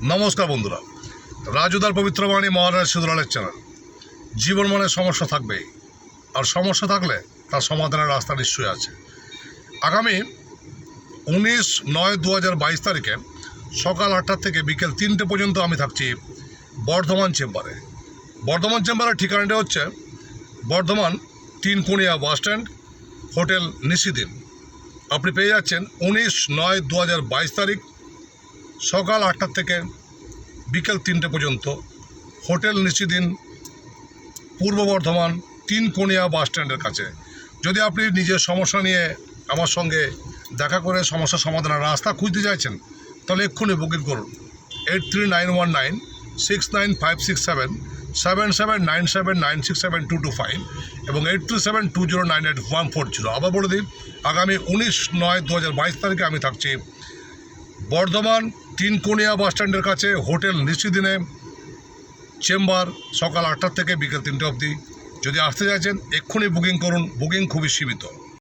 নমস্কার বন্ধুরা, রাজুদার পবিত্র বাণী মহারাজ সিদ্ধলালের চ্যানেল। জীবন মনে সমস্যা থাকবেই, আর সমস্যা থাকলে তার সমাধানের রাস্তা নিশ্চয়ই আছে। আগামী 19/9/2022 তারিখে সকাল 8টা থেকে বিকেল 3টে পর্যন্ত আমি থাকছি বর্ধমান চেম্বারে। বর্ধমান চেম্বারের ঠিকানাটা হচ্ছে বর্ধমান 3 কোনিয়া বাস স্ট্যান্ড, হোটেল নিশিদিন। আপনি পেয়ে যাচ্ছেন 19/9/2022 তারিখ সকাল 8টা থেকে বিকেল 3টে পর্যন্ত হোটেল নিশিদিন, পূর্ব বর্ধমান 3 কোনিয়া বাস স্ট্যান্ডের কাছে। যদি আপনি নিজের সমস্যা নিয়ে আমার সঙ্গে দেখা করে সমস্যার সমাধানের রাস্তা খুঁজতে চাইছেন, তাহলে এক্ষুনি বুকিং করুন 8391969567 7797967225 এবং 8372098140। আবার বলে দিন, আগামী 19/9/2022 তারিখে আমি থাকছি বর্ধমান 3 কোনিয়া বাস স্ট্যান্ডের কাছে হোটেল নিশিদিনে, চেম্বার, সকাল 8টা থেকে বিকেল 3টে অবধি। যদি আসতে চাইছেন এক্ষুনি বুকিং করুন, বুকিং খুবই সীমিত।